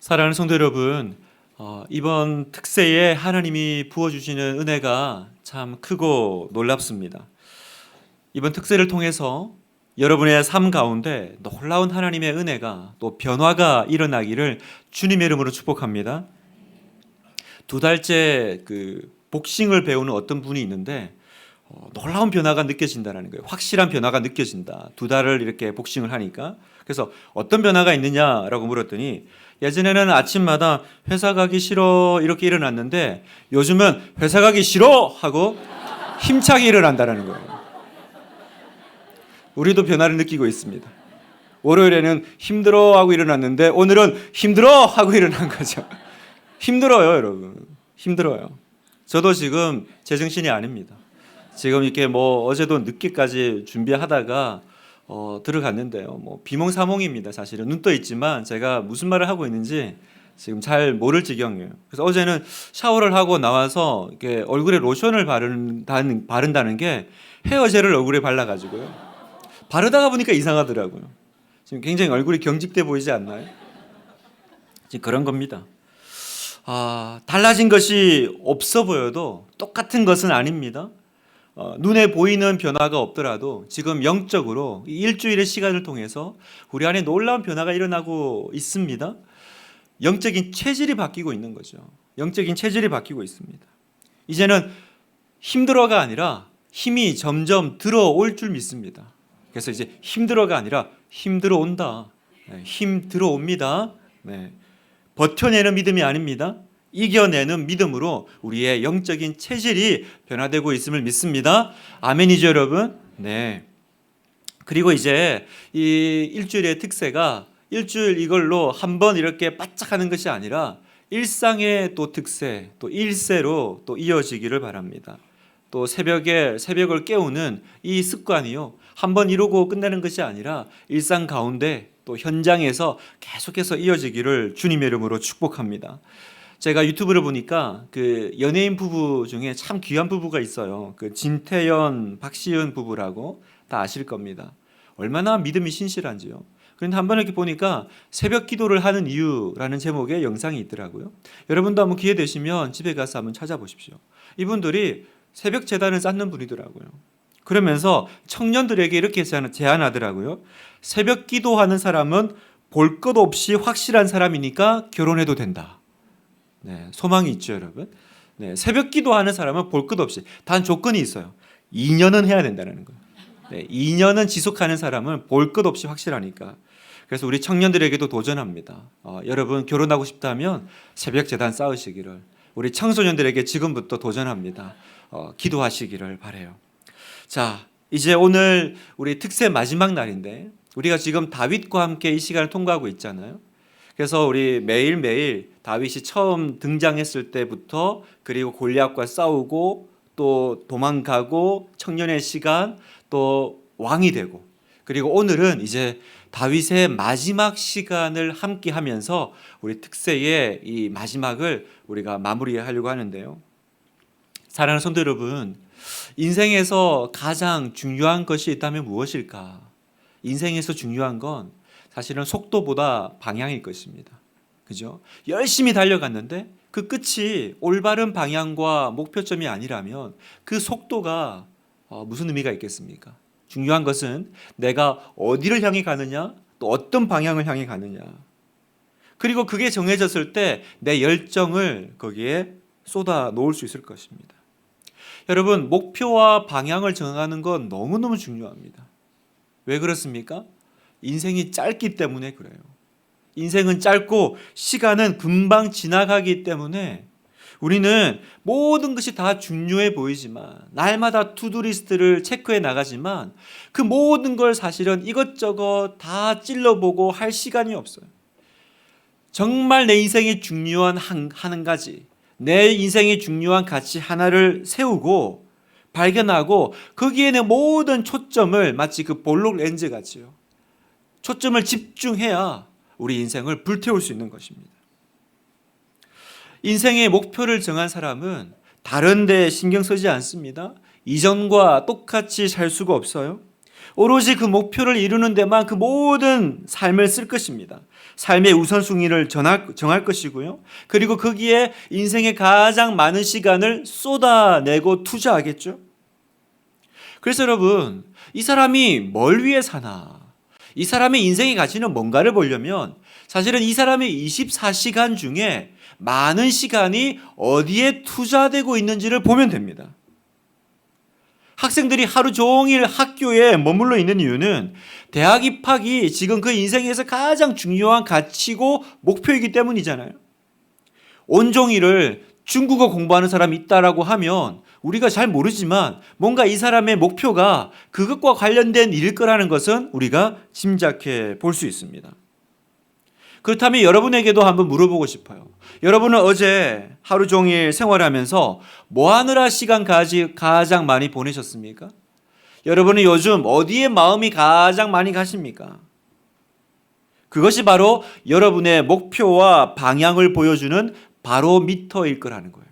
사랑하는 성도 여러분, 이번 특세에 하나님이 부어주시는 은혜가 참 크고 놀랍습니다. 이번 특세를 통해서 여러분의 삶 가운데 놀라운 하나님의 은혜가 또 변화가 일어나기를 주님의 이름으로 축복합니다. 2달째 복싱을 배우는 어떤 분이 있는데 놀라운 변화가 느껴진다는 거예요. 확실한 변화가 느껴진다. 2달을 이렇게 복싱을 하니까. 그래서 어떤 변화가 있느냐라고 물었더니 예전에는 아침마다 회사 가기 싫어 이렇게 일어났는데 요즘은 회사 가기 싫어 하고 힘차게 일어난다는 거예요. 우리도 변화를 느끼고 있습니다. 월요일에는 힘들어 하고 일어났는데 오늘은 힘들어 하고 일어난 거죠. 힘들어요, 여러분. 힘들어요. 저도 지금 제정신이 아닙니다. 지금 이렇게 어제도 늦게까지 준비하다가 들어갔는데요. 비몽사몽입니다. 사실은 눈 떠 있지만 제가 무슨 말을 하고 있는지 지금 잘 모를 지경이에요. 그래서 어제는 샤워를 하고 나와서 이렇게 얼굴에 로션을 바른다는 게 헤어젤을 얼굴에 발라가지고요. 바르다가 보니까 이상하더라고요. 지금 굉장히 얼굴이 경직돼 보이지 않나요? 지금 그런 겁니다. 달라진 것이 없어 보여도 똑같은 것은 아닙니다. 눈에 보이는 변화가 없더라도 지금 영적으로 일주일의 시간을 통해서 우리 안에 놀라운 변화가 일어나고 있습니다. 영적인 체질이 바뀌고 있는 거죠. 영적인 체질이 바뀌고 있습니다. 이제는 힘들어가 아니라 힘이 점점 들어올 줄 믿습니다. 그래서 이제 힘들어가 아니라 힘 들어온다. 힘 들어옵니다. 버텨내는 믿음이 아닙니다. 이겨내는 믿음으로 우리의 영적인 체질이 변화되고 있음을 믿습니다. 아멘이죠, 여러분? 네. 그리고 이제 이 일주일의 특세가 일주일 이걸로 한번 이렇게 바짝 하는 것이 아니라 일상의 또 특세, 또 일세로 또 이어지기를 바랍니다. 또 새벽을 깨우는 이 습관이요. 한번 이루고 끝내는 것이 아니라 일상 가운데 또 현장에서 계속해서 이어지기를 주님의 이름으로 축복합니다. 제가 유튜브를 보니까 연예인 부부 중에 참 귀한 부부가 있어요. 진태연, 박시은 부부라고 다 아실 겁니다. 얼마나 믿음이 신실한지요. 그런데 한번 이렇게 보니까 새벽 기도를 하는 이유라는 제목의 영상이 있더라고요. 여러분도 한번 기회 되시면 집에 가서 한번 찾아보십시오. 이분들이 새벽 재단을 쌓는 분이더라고요. 그러면서 청년들에게 이렇게 제안하더라고요. 새벽 기도하는 사람은 볼 것 없이 확실한 사람이니까 결혼해도 된다. 소망이 있죠, 여러분. 새벽 기도하는 사람은 볼 것 없이 단 조건이 있어요. 2년은 해야 된다는 거예요. 2년은 지속하는 사람은 볼 것 없이 확실하니까. 그래서 우리 청년들에게도 도전합니다. 여러분 결혼하고 싶다면 새벽 재단 쌓으시기를. 우리 청소년들에게 지금부터 도전합니다. 기도하시기를 바라요. 자, 이제 오늘 우리 특세 마지막 날인데 우리가 지금 다윗과 함께 이 시간을 통과하고 있잖아요. 그래서 우리 매일매일 다윗이 처음 등장했을 때부터 그리고 골리앗과 싸우고 또 도망가고 청년의 시간 또 왕이 되고 그리고 오늘은 이제 다윗의 마지막 시간을 함께 하면서 우리 특세의 이 마지막을 우리가 마무리하려고 하는데요. 사랑하는 성도 여러분, 인생에서 가장 중요한 것이 있다면 무엇일까? 인생에서 중요한 건 사실은 속도보다 방향일 것입니다. 그죠? 열심히 달려갔는데 그 끝이 올바른 방향과 목표점이 아니라면 그 속도가 무슨 의미가 있겠습니까? 중요한 것은 내가 어디를 향해 가느냐, 또 어떤 방향을 향해 가느냐. 그리고 그게 정해졌을 때 내 열정을 거기에 쏟아 놓을 수 있을 것입니다. 여러분, 목표와 방향을 정하는 건 너무너무 중요합니다. 왜 그렇습니까? 인생이 짧기 때문에 그래요. 인생은 짧고 시간은 금방 지나가기 때문에 우리는 모든 것이 다 중요해 보이지만 날마다 투두리스트를 체크해 나가지만 그 모든 걸 사실은 이것저것 다 찔러보고 할 시간이 없어요. 정말 내 인생이 중요한 한 가지, 내 인생이 중요한 가치 하나를 세우고 발견하고 거기에 내 모든 초점을 마치 그 볼록 렌즈 같이요. 초점을 집중해야 우리 인생을 불태울 수 있는 것입니다. 인생의 목표를 정한 사람은 다른 데 신경 쓰지 않습니다. 이전과 똑같이 살 수가 없어요. 오로지 그 목표를 이루는 데만 그 모든 삶을 쓸 것입니다. 삶의 우선순위를 정할 것이고요. 그리고 거기에 인생의 가장 많은 시간을 쏟아내고 투자하겠죠. 그래서 여러분, 이 사람이 뭘 위해 사나? 이 사람의 인생의 가치는 뭔가를 보려면 사실은 이 사람의 24시간 중에 많은 시간이 어디에 투자되고 있는지를 보면 됩니다. 학생들이 하루 종일 학교에 머물러 있는 이유는 대학 입학이 지금 그 인생에서 가장 중요한 가치고 목표이기 때문이잖아요. 온종일을 중국어 공부하는 사람이 있다라고 하면 우리가 잘 모르지만 뭔가 이 사람의 목표가 그것과 관련된 일일 거라는 것은 우리가 짐작해 볼 수 있습니다. 그렇다면 여러분에게도 한번 물어보고 싶어요. 여러분은 어제 하루 종일 생활하면서 뭐 하느라 시간 가장 많이 보내셨습니까? 여러분은 요즘 어디에 마음이 가장 많이 가십니까? 그것이 바로 여러분의 목표와 방향을 보여주는 바로미터일 거라는 거예요.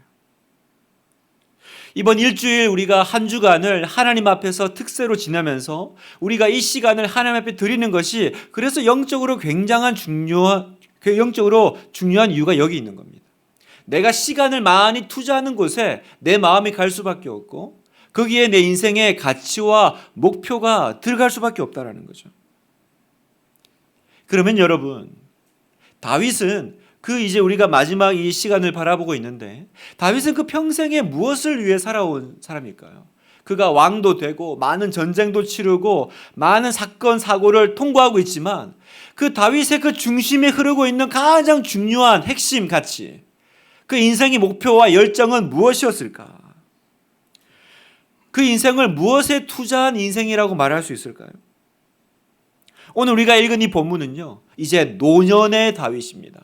이번 일주일 우리가 한 주간을 하나님 앞에서 특세로 지내면서 우리가 이 시간을 하나님 앞에 드리는 것이 그래서 영적으로 중요한 이유가 여기 있는 겁니다. 내가 시간을 많이 투자하는 곳에 내 마음이 갈 수밖에 없고 거기에 내 인생의 가치와 목표가 들어갈 수밖에 없다는 거죠. 그러면 여러분, 다윗은 이제 우리가 마지막 이 시간을 바라보고 있는데 다윗은 그 평생에 무엇을 위해 살아온 사람일까요? 그가 왕도 되고 많은 전쟁도 치르고 많은 사건 사고를 통과하고 있지만 그 다윗의 그 중심에 흐르고 있는 가장 중요한 핵심 가치, 그 인생의 목표와 열정은 무엇이었을까? 그 인생을 무엇에 투자한 인생이라고 말할 수 있을까요? 오늘 우리가 읽은 이 본문은요, 이제 노년의 다윗입니다.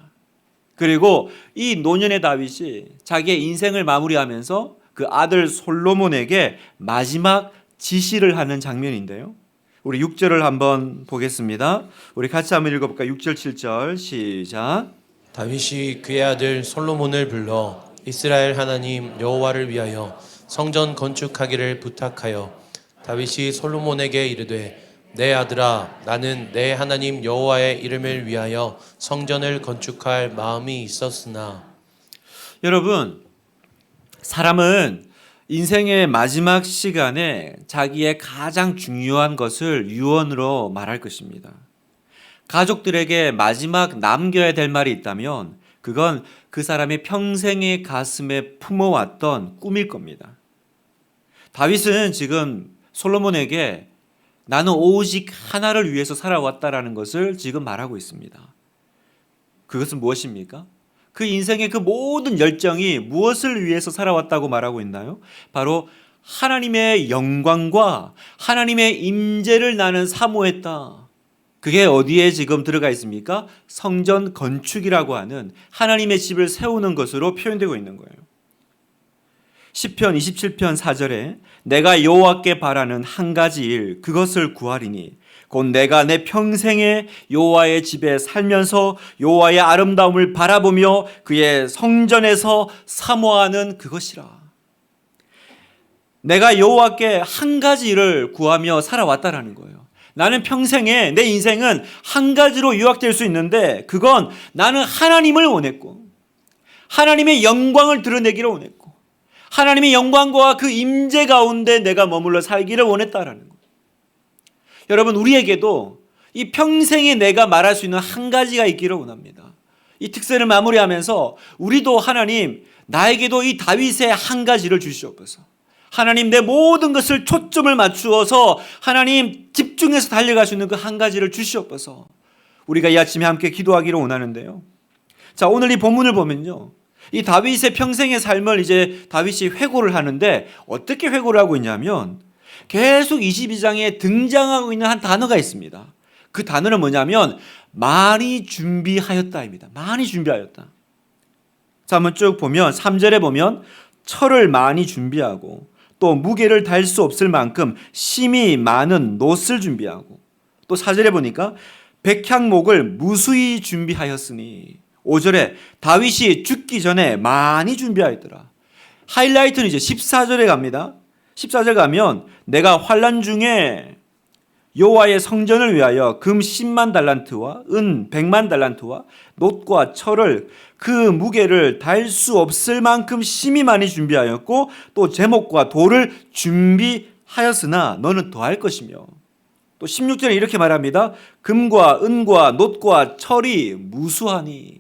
그리고 이 노년의 다윗이 자기의 인생을 마무리하면서 그 아들 솔로몬에게 마지막 지시를 하는 장면인데요. 우리 6절을 한번 보겠습니다. 우리 같이 한번 읽어볼까요? 6절 7절 시작. 다윗이 그의 아들 솔로몬을 불러 이스라엘 하나님 여호와를 위하여 성전 건축하기를 부탁하여 다윗이 솔로몬에게 이르되 내 아들아, 나는 내 하나님 여호와의 이름을 위하여 성전을 건축할 마음이 있었으나. 여러분, 사람은 인생의 마지막 시간에 자기의 가장 중요한 것을 유언으로 말할 것입니다. 가족들에게 마지막 남겨야 될 말이 있다면 그건 그 사람의 평생의 가슴에 품어왔던 꿈일 겁니다. 다윗은 지금 솔로몬에게 나는 오직 하나를 위해서 살아왔다라는 것을 지금 말하고 있습니다. 그것은 무엇입니까? 그 인생의 그 모든 열정이 무엇을 위해서 살아왔다고 말하고 있나요? 바로 하나님의 영광과 하나님의 임재를 나는 사모했다. 그게 어디에 지금 들어가 있습니까? 성전 건축이라고 하는 하나님의 집을 세우는 것으로 표현되고 있는 거예요. 시편 27편 4절에 내가 여호와께 바라는 한 가지 일 그것을 구하리니 곧 내가 내 평생에 여호와의 집에 살면서 여호와의 아름다움을 바라보며 그의 성전에서 사모하는 그것이라. 내가 여호와께 한 가지 일을 구하며 살아왔다라는 거예요. 나는 평생에 내 인생은 한 가지로 요약될 수 있는데 그건 나는 하나님을 원했고 하나님의 영광을 드러내기를 원했고 하나님의 영광과 그 임재 가운데 내가 머물러 살기를 원했다라는 거예요. 여러분, 우리에게도 이 평생에 내가 말할 수 있는 한 가지가 있기를 원합니다. 이 특세를 마무리하면서 우리도 하나님, 나에게도 이 다윗의 한 가지를 주시옵소서. 하나님, 내 모든 것을 초점을 맞추어서 하나님 집중해서 달려갈 수 있는 그 한 가지를 주시옵소서. 우리가 이 아침에 함께 기도하기를 원하는데요. 자, 오늘 이 본문을 보면요, 이 다윗의 평생의 삶을 이제 다윗이 회고를 하는데 어떻게 회고를 하고 있냐면 계속 22장에 등장하고 있는 한 단어가 있습니다. 그 단어는 뭐냐면 많이 준비하였다입니다. 많이 준비하였다. 자, 한번 쭉 보면 3절에 보면 철을 많이 준비하고 또 무게를 달 수 없을 만큼 심이 많은 놋을 준비하고 또 4절에 보니까 백향목을 무수히 준비하였으니 5절에 다윗이 죽기 전에 많이 준비하였더라. 하이라이트는 이제 14절에 갑니다. 14절 가면 내가 환난 중에 여호와의 성전을 위하여 금 10만 달란트와 은 100만 달란트와 놋과 철을 그 무게를 달 수 없을 만큼 심히 많이 준비하였고 또 제목과 돌을 준비하였으나 너는 더할 것이며 또 16절에 이렇게 말합니다. 금과 은과 놋과 철이 무수하니.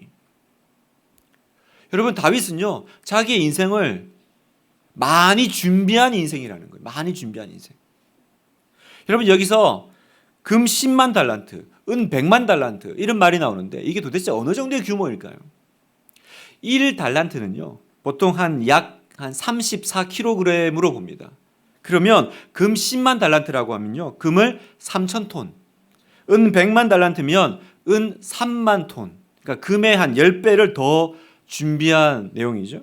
여러분, 다윗은요 자기의 인생을 많이 준비한 인생이라는 거예요. 많이 준비한 인생. 여러분, 여기서 금 10만 달란트, 은 100만 달란트 이런 말이 나오는데 이게 도대체 어느 정도의 규모일까요? 1달란트는요 보통 약 34kg으로 봅니다. 그러면 금 10만 달란트라고 하면요 금을 3,000톤, 은 100만 달란트면 은 3만 톤, 그러니까 금의 한 10배를 더 준비한 내용이죠.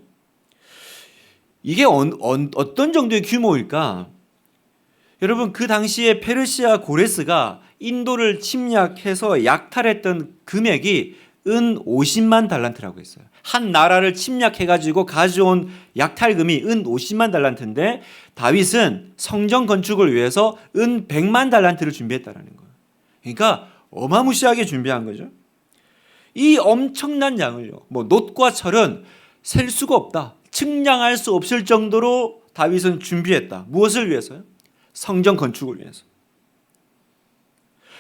이게 어떤 정도의 규모일까? 여러분, 그 당시에 페르시아 고레스가 인도를 침략해서 약탈했던 금액이 은 50만 달란트라고 했어요. 한 나라를 침략해가지고 가져온 약탈금이 은 50만 달란트인데 다윗은 성전 건축을 위해서 은 100만 달란트를 준비했다는 거예요. 그러니까 어마무시하게 준비한 거죠. 이 엄청난 양을요, 놋과 철은 셀 수가 없다, 측량할 수 없을 정도로 다윗은 준비했다. 무엇을 위해서요? 성전 건축을 위해서.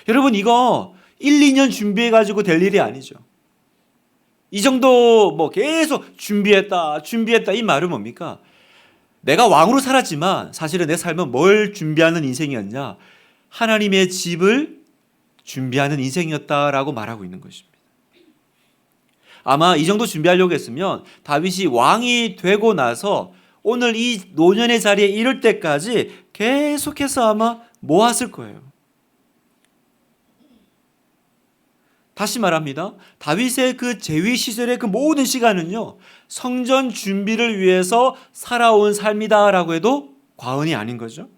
여러분, 이거 1, 2년 준비해가지고 될 일이 아니죠. 이 정도 계속 준비했다 이 말은 뭡니까? 내가 왕으로 살았지만 사실은 내 삶은 뭘 준비하는 인생이었냐? 하나님의 집을 준비하는 인생이었다라고 말하고 있는 것입니다. 아마 이 정도 준비하려고 했으면 다윗이 왕이 되고 나서 오늘 이 노년의 자리에 이를 때까지 계속해서 아마 모았을 거예요. 다시 말합니다. 다윗의 그 재위 시절의 그 모든 시간은요, 성전 준비를 위해서 살아온 삶이다라고 해도 과언이 아닌 거죠.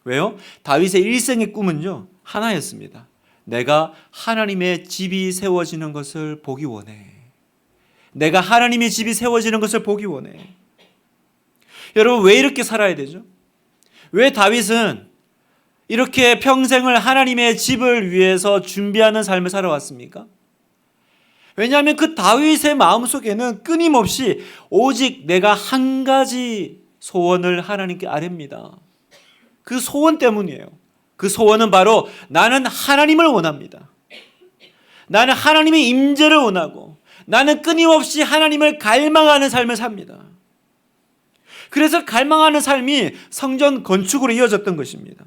왜요? 다윗의 일생의 꿈은요, 하나였습니다. 내가 하나님의 집이 세워지는 것을 보기 원해. 내가 하나님의 집이 세워지는 것을 보기 원해. 여러분, 왜 이렇게 살아야 되죠? 왜 다윗은 이렇게 평생을 하나님의 집을 위해서 준비하는 삶을 살아왔습니까? 왜냐하면 그 다윗의 마음속에는 끊임없이 오직 내가 한 가지 소원을 하나님께 아뢰입니다. 그 소원 때문이에요. 그 소원은 바로 나는 하나님을 원합니다. 나는 하나님의 임재를 원하고 나는 끊임없이 하나님을 갈망하는 삶을 삽니다. 그래서 갈망하는 삶이 성전 건축으로 이어졌던 것입니다.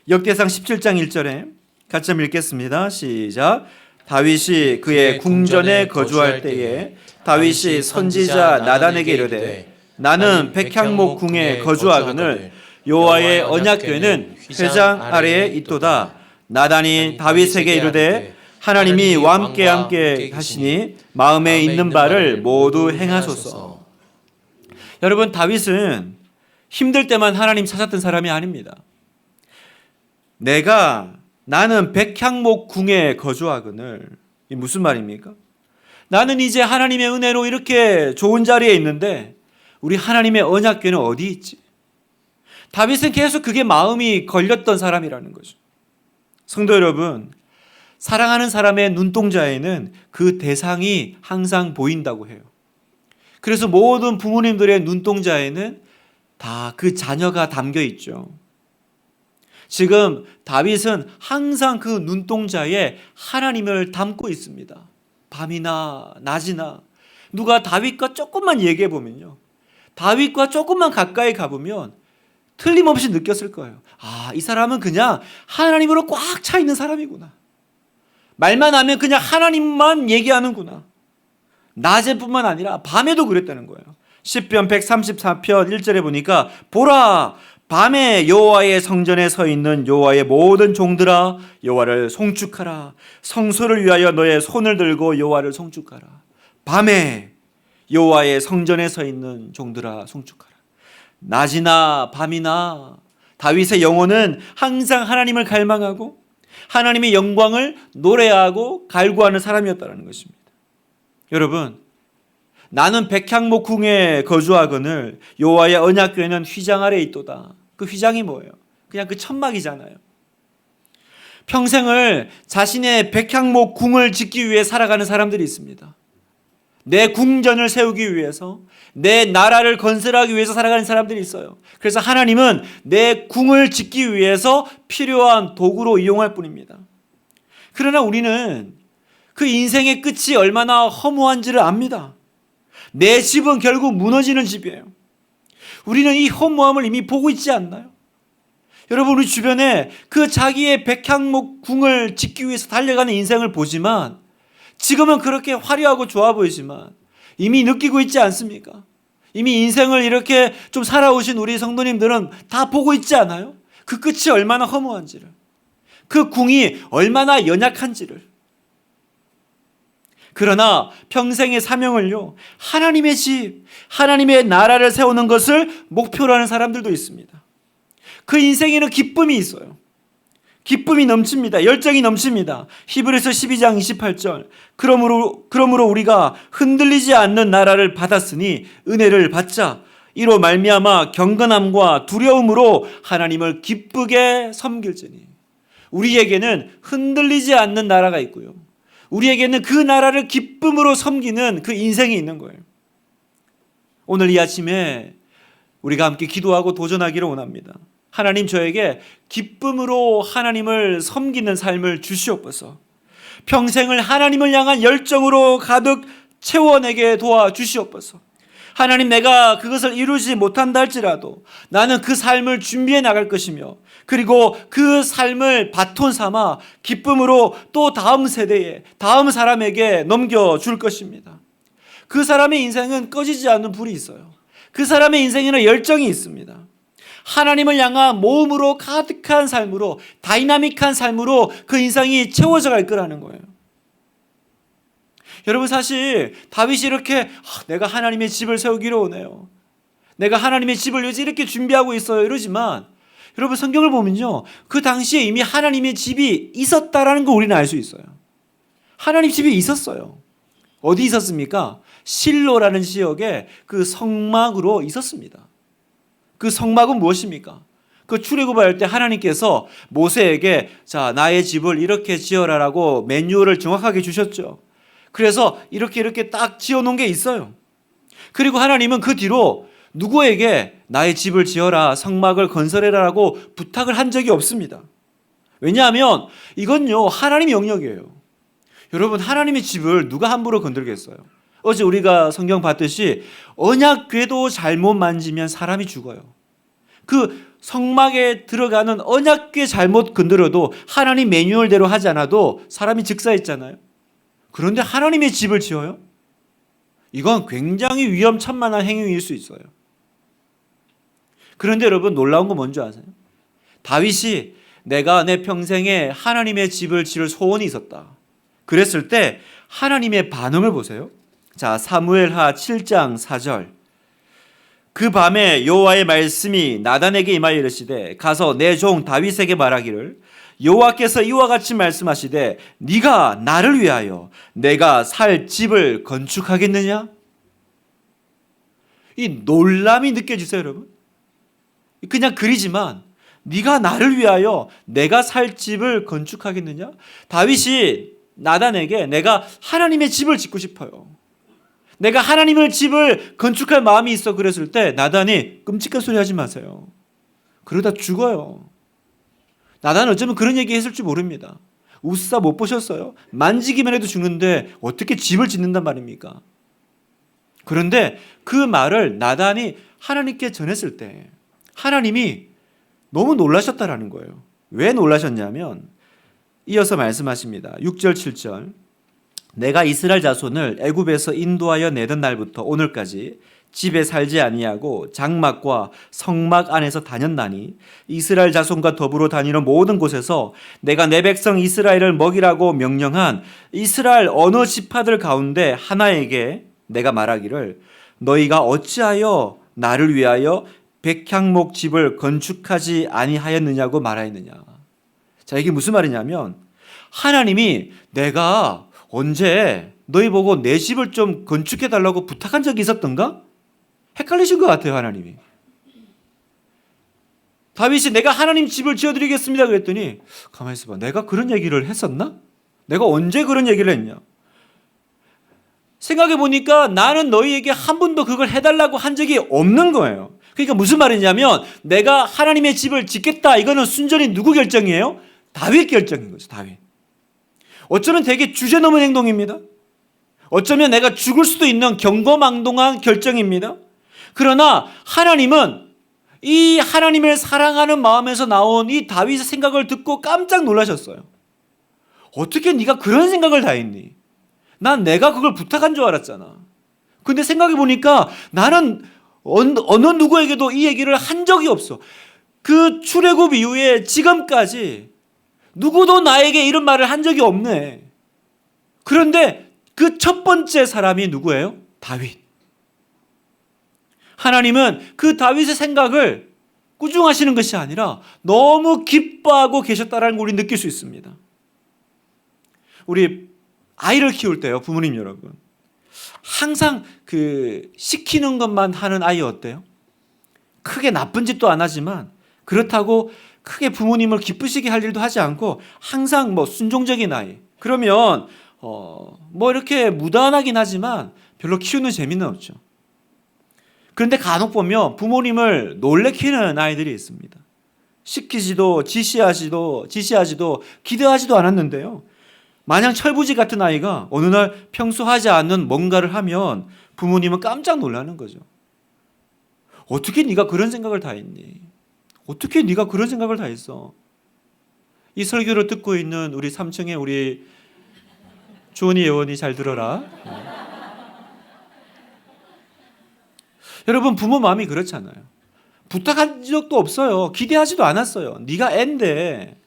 역대상 17장 1절에 같이 한번 읽겠습니다. 시작. 다윗이 그의 궁전에 거주할 때에 다윗이 선지자 나단에게 이르되 나는 백향목 궁에 거주하거늘 여호와의 언약궤는 회장 아래에 있도다. 나단이 다윗에게 이르되 하나님이 함께 하시니 마음에 있는 바를 모두 행하소서. 여러분, 다윗은 힘들 때만 하나님 찾았던 사람이 아닙니다. 나는 백향목 궁에 거주하거늘. 이 무슨 말입니까? 나는 이제 하나님의 은혜로 이렇게 좋은 자리에 있는데 우리 하나님의 언약궤는 어디 있지? 다윗은 계속 그게 마음이 걸렸던 사람이라는 거죠. 성도 여러분, 사랑하는 사람의 눈동자에는 그 대상이 항상 보인다고 해요. 그래서 모든 부모님들의 눈동자에는 다 그 자녀가 담겨 있죠. 지금 다윗은 항상 그 눈동자에 하나님을 담고 있습니다. 밤이나 낮이나 누가 다윗과 조금만 얘기해 보면요, 다윗과 조금만 가까이 가보면 틀림없이 느꼈을 거예요. 아, 이 사람은 그냥 하나님으로 꽉 차 있는 사람이구나. 말만 하면 그냥 하나님만 얘기하는구나. 낮에뿐만 아니라 밤에도 그랬다는 거예요. 시편 134편 1절에 보니까 보라, 밤에 여호와의 성전에 서 있는 여호와의 모든 종들아 여호와를 송축하라. 성소를 위하여 너의 손을 들고 여호와를 송축하라. 밤에 여호와의 성전에 서 있는 종들아 송축하라. 낮이나 밤이나 다윗의 영혼은 항상 하나님을 갈망하고 하나님의 영광을 노래하고 갈구하는 사람이었다는 것입니다. 여러분, 나는 백향목 궁에 거주하거늘 여호와의 언약궤는 휘장 아래에 있도다. 그 휘장이 뭐예요? 그냥 그 천막이잖아요. 평생을 자신의 백향목 궁을 짓기 위해 살아가는 사람들이 있습니다. 내 궁전을 세우기 위해서, 내 나라를 건설하기 위해서 살아가는 사람들이 있어요. 그래서 하나님은 내 궁을 짓기 위해서 필요한 도구로 이용할 뿐입니다. 그러나 우리는 그 인생의 끝이 얼마나 허무한지를 압니다. 내 집은 결국 무너지는 집이에요. 우리는 이 허무함을 이미 보고 있지 않나요? 여러분, 우리 주변에 그 자기의 백향목 궁을 짓기 위해서 달려가는 인생을 보지만, 지금은 그렇게 화려하고 좋아 보이지만 이미 느끼고 있지 않습니까? 이미 인생을 이렇게 좀 살아오신 우리 성도님들은 다 보고 있지 않아요? 그 끝이 얼마나 허무한지를, 그 궁이 얼마나 연약한지를. 그러나 평생의 사명을요, 하나님의 집, 하나님의 나라를 세우는 것을 목표로 하는 사람들도 있습니다. 그 인생에는 기쁨이 있어요. 기쁨이 넘칩니다. 열정이 넘칩니다. 히브리서 12장 28절. 그러므로 우리가 흔들리지 않는 나라를 받았으니 은혜를 받자. 이로 말미암아 경건함과 두려움으로 하나님을 기쁘게 섬길지니. 우리에게는 흔들리지 않는 나라가 있고요, 우리에게는 그 나라를 기쁨으로 섬기는 그 인생이 있는 거예요. 오늘 이 아침에 우리가 함께 기도하고 도전하기를 원합니다. 하나님, 저에게 기쁨으로 하나님을 섬기는 삶을 주시옵소서. 평생을 하나님을 향한 열정으로 가득 채워내게 도와주시옵소서. 하나님, 내가 그것을 이루지 못한다 할지라도 나는 그 삶을 준비해 나갈 것이며, 그리고 그 삶을 바톤 삼아 기쁨으로 또 다음 세대에, 다음 사람에게 넘겨줄 것입니다. 그 사람의 인생은 꺼지지 않는 불이 있어요. 그 사람의 인생에는 열정이 있습니다. 하나님을 향한 모험으로 가득한 삶으로, 다이나믹한 삶으로 그 인생이 채워져 갈 거라는 거예요. 여러분, 사실 다윗이 이렇게 내가 하나님의 집을 세우기를 원해요, 내가 하나님의 집을 위해서 이렇게 준비하고 있어요, 이러지만 여러분, 성경을 보면요, 그 당시에 이미 하나님의 집이 있었다라는 걸 우리는 알 수 있어요. 하나님 집이 있었어요. 어디 있었습니까? 실로라는 지역에 그 성막으로 있었습니다. 그 성막은 무엇입니까? 그 출애굽할 때 하나님께서 모세에게 자, 나의 집을 이렇게 지어라라고 매뉴얼을 정확하게 주셨죠. 그래서 이렇게 딱 지어놓은 게 있어요. 그리고 하나님은 그 뒤로 누구에게 나의 집을 지어라, 성막을 건설해라라고 부탁을 한 적이 없습니다. 왜냐하면 이건요, 하나님의 영역이에요. 여러분, 하나님의 집을 누가 함부로 건들겠어요? 어제 우리가 성경 봤듯이 언약궤도 잘못 만지면 사람이 죽어요. 그 성막에 들어가는 언약궤 잘못 건드려도 하나님 매뉴얼대로 하지 않아도 사람이 즉사했잖아요. 그런데 하나님의 집을 지어요? 이건 굉장히 위험천만한 행위일 수 있어요. 그런데 여러분, 놀라운 건 뭔지 아세요? 다윗이 내가 내 평생에 하나님의 집을 지을 소원이 있었다, 그랬을 때 하나님의 반응을 보세요. 자, 사무엘하 7장 4절. 그 밤에 여호와의 말씀이 나단에게 임하여 이르시되 가서 내 종 다윗에게 말하기를 여호와께서 이와 같이 말씀하시되 네가 나를 위하여 내가 살 집을 건축하겠느냐? 이 놀람이 느껴지세요, 여러분? 그냥 글이지만 네가 나를 위하여 내가 살 집을 건축하겠느냐? 다윗이 나단에게 내가 하나님의 집을 짓고 싶어요, 내가 하나님의 집을 건축할 마음이 있어, 그랬을 때 나단이 끔찍한 소리 하지 마세요, 그러다 죽어요. 나단은 어쩌면 그런 얘기 했을지 모릅니다. 우스사 못 보셨어요? 만지기만 해도 죽는데 어떻게 집을 짓는단 말입니까? 그런데 그 말을 나단이 하나님께 전했을 때 하나님이 너무 놀라셨다라는 거예요. 왜 놀라셨냐면 이어서 말씀하십니다. 6절 7절. 내가 이스라엘 자손을 애굽에서 인도하여 내던 날부터 오늘까지 집에 살지 아니하고 장막과 성막 안에서 다녔나니 이스라엘 자손과 더불어 다니는 모든 곳에서 내가 내 백성 이스라엘을 먹이라고 명령한 이스라엘 어느 지파들 가운데 하나에게 내가 말하기를 너희가 어찌하여 나를 위하여 백향목 집을 건축하지 아니하였느냐고 말하였느냐. 자, 이게 무슨 말이냐면 하나님이 내가 언제 너희 보고 내 집을 좀 건축해 달라고 부탁한 적이 있었던가? 헷갈리신 것 같아요, 하나님이. 다윗이 내가 하나님 집을 지어드리겠습니다 그랬더니 가만히 있어봐. 내가 그런 얘기를 했었나? 내가 언제 그런 얘기를 했냐? 생각해 보니까 나는 너희에게 한 번도 그걸 해달라고 한 적이 없는 거예요. 그러니까 무슨 말이냐면 내가 하나님의 집을 짓겠다. 이거는 순전히 누구 결정이에요? 다윗 결정인 거죠. 다윗. 어쩌면 되게 주제넘은 행동입니다. 어쩌면 내가 죽을 수도 있는 경거망동한 결정입니다. 그러나 하나님은 이 하나님을 사랑하는 마음에서 나온 이 다윗의 생각을 듣고 깜짝 놀라셨어요. 어떻게 네가 그런 생각을 다 했니? 난 내가 그걸 부탁한 줄 알았잖아. 근데 생각해 보니까 나는 어느 누구에게도 이 얘기를 한 적이 없어. 그 출애굽 이후에 지금까지 누구도 나에게 이런 말을 한 적이 없네. 그런데 그 첫 번째 사람이 누구예요? 다윗. 하나님은 그 다윗의 생각을 꾸중하시는 것이 아니라 너무 기뻐하고 계셨다는 걸 우리 느낄 수 있습니다. 우리 아이를 키울 때요, 부모님 여러분. 항상 그 시키는 것만 하는 아이 어때요? 크게 나쁜 짓도 안 하지만 그렇다고 크게 부모님을 기쁘시게 할 일도 하지 않고 항상 뭐 순종적인 아이. 그러면 뭐 이렇게 무단하긴 하지만 별로 키우는 재미는 없죠. 그런데 간혹 보면 부모님을 놀래키는 아이들이 있습니다. 시키지도 지시하지도 기대하지도 않았는데요. 마냥 철부지 같은 아이가 어느 날 평소 하지 않는 뭔가를 하면 부모님은 깜짝 놀라는 거죠. 어떻게 네가 그런 생각을 다 했니? 어떻게 네가 그런 생각을 다 했어? 이 설교를 듣고 있는 우리 3층에 우리 주원이 예원이 잘 들어라. 여러분 부모 마음이 그렇잖아요. 부탁한 적도 없어요. 기대하지도 않았어요. 네가 앤데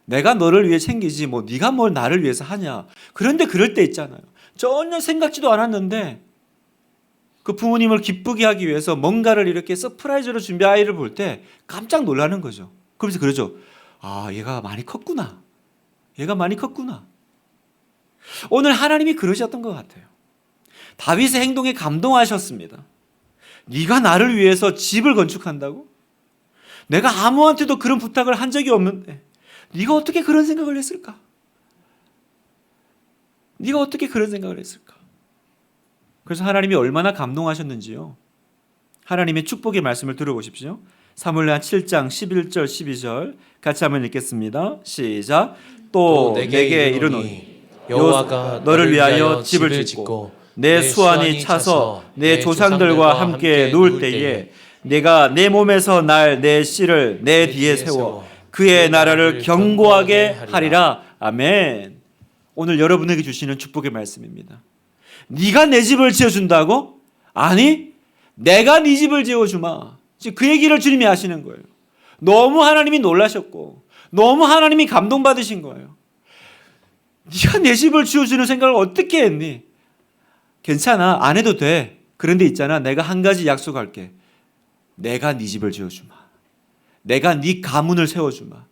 내가 너를 위해 챙기지 뭐 네가 뭘 나를 위해서 하냐. 그런데 그럴 때 있잖아요. 전혀 생각지도 않았는데 그 부모님을 기쁘게 하기 위해서 뭔가를 이렇게 서프라이즈로 준비한 아이를 볼 때 깜짝 놀라는 거죠. 그러면서 그러죠. 아, 얘가 많이 컸구나. 얘가 많이 컸구나. 오늘 하나님이 그러셨던 것 같아요. 다윗의 행동에 감동하셨습니다. 네가 나를 위해서 집을 건축한다고? 내가 아무한테도 그런 부탁을 한 적이 없는데 네가 어떻게 그런 생각을 했을까? 네가 어떻게 그런 생각을 했을까? 그래서 하나님이 얼마나 감동하셨는지요. 하나님의 축복의 말씀을 들어보십시오. 사무엘하 7장 11절 12절 같이 한번 읽겠습니다. 시작. 또 내게 이르노니 여호와가 너를 위하여 집을 짓고 내 수완이 차서 내 조상들과 함께 누울 때에 내가 내 몸에서 날 내 씨를 내 뒤에 세워 그의 나라를 견고하게 하리라. 아멘. 오늘 여러분에게 주시는 축복의 말씀입니다. 네가 내 집을 지어준다고? 아니, 내가 네 집을 지어주마. 그 얘기를 주님이 하시는 거예요. 너무 하나님이 놀라셨고 너무 하나님이 감동받으신 거예요. 네가 내 집을 지어주는 생각을 어떻게 했니? 괜찮아, 안 해도 돼. 그런데 있잖아, 내가 한 가지 약속할게. 내가 네 집을 지어주마. 내가 네 가문을 세워주마.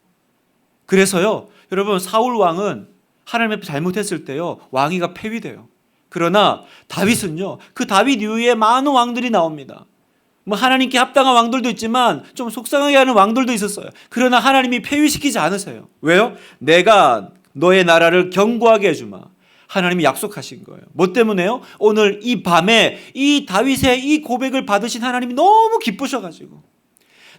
그래서요, 여러분 사울 왕은 하나님 앞에 잘못했을 때요 왕위가 폐위돼요. 그러나 다윗은요, 그 다윗 이후에 많은 왕들이 나옵니다. 뭐 하나님께 합당한 왕들도 있지만 좀 속상하게 하는 왕들도 있었어요. 그러나 하나님이 폐위시키지 않으세요. 왜요? 내가 너의 나라를 견고하게 해주마. 하나님이 약속하신 거예요. 뭐 때문에요? 오늘 이 밤에 이 다윗의 이 고백을 받으신 하나님이 너무 기쁘셔가지고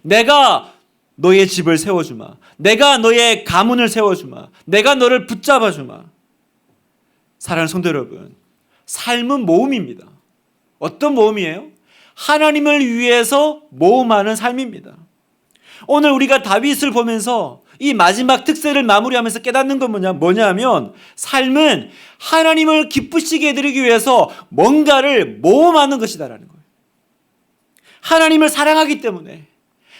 내가 너의 집을 세워주마. 내가 너의 가문을 세워주마. 내가 너를 붙잡아주마. 사랑하는 성도 여러분, 삶은 모험입니다. 어떤 모험이에요? 하나님을 위해서 모험하는 삶입니다. 오늘 우리가 다윗을 보면서 이 마지막 특세를 마무리하면서 깨닫는 건 뭐냐면 삶은 하나님을 기쁘시게 해드리기 위해서 뭔가를 모험하는 것이다라는 거예요. 하나님을 사랑하기 때문에,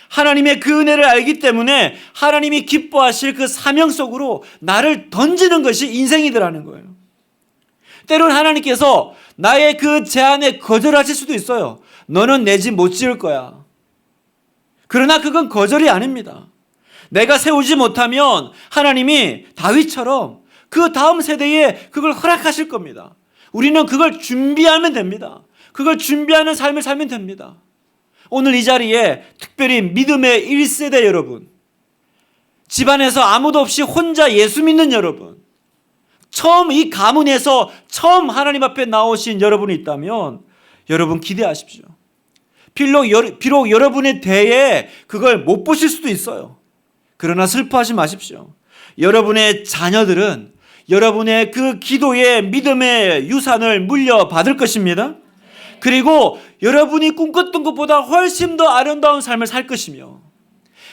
하나님의 그 은혜를 알기 때문에 하나님이 기뻐하실 그 사명 속으로 나를 던지는 것이 인생이더라는 거예요. 때론 하나님께서 나의 그 제안에 거절하실 수도 있어요. 너는 내 집 못 지을 거야. 그러나 그건 거절이 아닙니다. 내가 세우지 못하면 하나님이 다윗처럼 그 다음 세대에 그걸 허락하실 겁니다. 우리는 그걸 준비하면 됩니다. 그걸 준비하는 삶을 살면 됩니다. 오늘 이 자리에 특별히 믿음의 1세대 여러분, 집안에서 아무도 없이 혼자 예수 믿는 여러분, 처음 이 가문에서 처음 하나님 앞에 나오신 여러분이 있다면 여러분 기대하십시오. 비록 여러분의 대에 그걸 못 보실 수도 있어요. 그러나 슬퍼하지 마십시오. 여러분의 자녀들은 여러분의 그 기도의 믿음의 유산을 물려받을 것입니다. 그리고 여러분이 꿈꿨던 것보다 훨씬 더 아름다운 삶을 살 것이며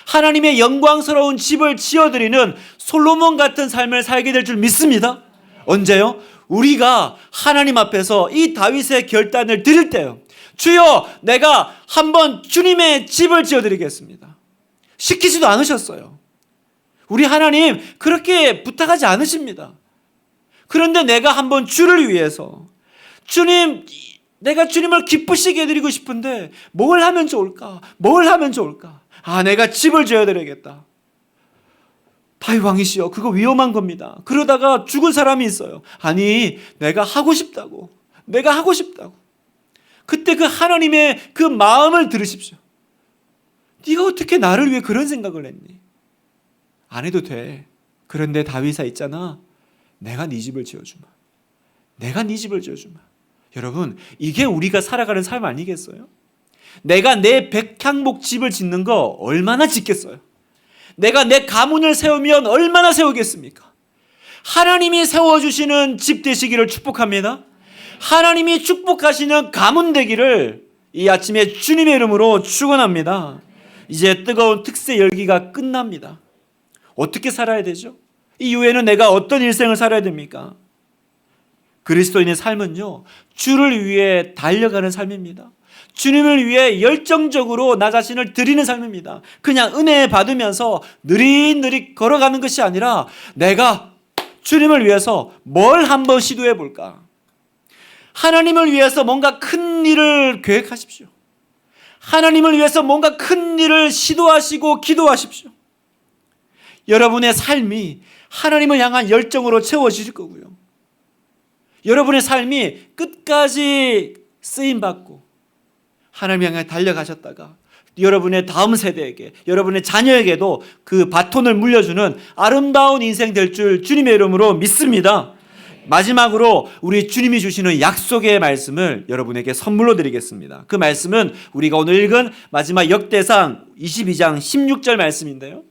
하나님의 영광스러운 집을 지어드리는 솔로몬 같은 삶을 살게 될 줄 믿습니다. 언제요? 우리가 하나님 앞에서 이 다윗의 결단을 드릴 때요. 주여, 내가 한번 주님의 집을 지어드리겠습니다. 시키지도 않으셨어요. 우리 하나님 그렇게 부탁하지 않으십니다. 그런데 내가 한번 주를 위해서, 주님, 내가 주님을 기쁘시게 해드리고 싶은데 뭘 하면 좋을까? 뭘 하면 좋을까? 내가 집을 지어드려야겠다. 다윗 왕이시여, 그거 위험한 겁니다. 그러다가 죽은 사람이 있어요. 아니, 내가 하고 싶다고. 그때 그 하나님의 그 마음을 들으십시오. 네가 어떻게 나를 위해 그런 생각을 했니? 안 해도 돼. 그런데 다윗아 있잖아. 내가 네 집을 지어주마. 여러분, 이게 우리가 살아가는 삶 아니겠어요? 내가 내 백향목 집을 짓는 거 얼마나 짓겠어요? 내가 내 가문을 세우면 얼마나 세우겠습니까? 하나님이 세워주시는 집 되시기를 축복합니다. 하나님이 축복하시는 가문 되기를 이 아침에 주님의 이름으로 축원합니다. 이제 뜨거운 특세 열기가 끝납니다. 어떻게 살아야 되죠? 이후에는 내가 어떤 일생을 살아야 됩니까? 그리스도인의 삶은요, 주를 위해 달려가는 삶입니다. 주님을 위해 열정적으로 나 자신을 드리는 삶입니다. 그냥 은혜 받으면서 느릿느릿 걸어가는 것이 아니라 내가 주님을 위해서 뭘 한번 시도해 볼까? 하나님을 위해서 뭔가 큰 일을 계획하십시오. 하나님을 위해서 뭔가 큰 일을 시도하시고 기도하십시오. 여러분의 삶이 하나님을 향한 열정으로 채워질 거고요. 여러분의 삶이 끝까지 쓰임받고 하나님 향해 달려가셨다가 여러분의 다음 세대에게, 여러분의 자녀에게도 그 바톤을 물려주는 아름다운 인생 될 줄 주님의 이름으로 믿습니다. 마지막으로 우리 주님이 주시는 약속의 말씀을 여러분에게 선물로 드리겠습니다. 그 말씀은 우리가 오늘 읽은 마지막 역대상 22장 16절 말씀인데요.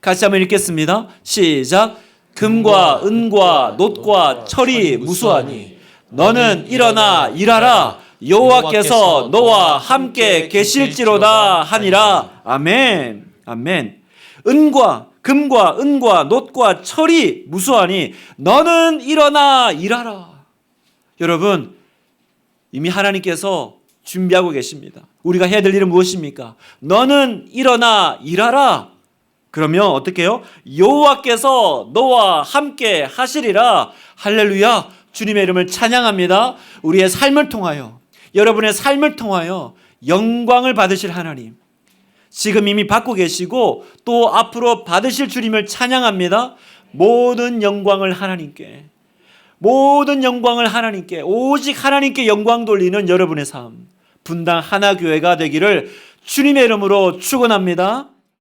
같이 한번 읽겠습니다. 시작. 금과 은과 놋과 철이 무수하니 너는 일어나 일하라. 여호와께서 너와 함께 계실지로다 하니라. 아멘. 아멘. 금과 은과 놋과 철이 무수하니 너는 일어나 일하라. 여러분, 이미 하나님께서 준비하고 계십니다. 우리가 해야 될 일은 무엇입니까? 너는 일어나 일하라. 그러면 어떻게 해요? 여호와께서 너와 함께 하시리라. 할렐루야. 주님의 이름을 찬양합니다. 우리의 삶을 통하여, 여러분의 삶을 통하여 영광을 받으실 하나님, 지금 이미 받고 계시고 또 앞으로 받으실 주님을 찬양합니다. 모든 영광을 하나님께, 오직 하나님께 영광 돌리는 여러분의 삶, 분당 하나교회가 되기를 주님의 이름으로 축원합니다.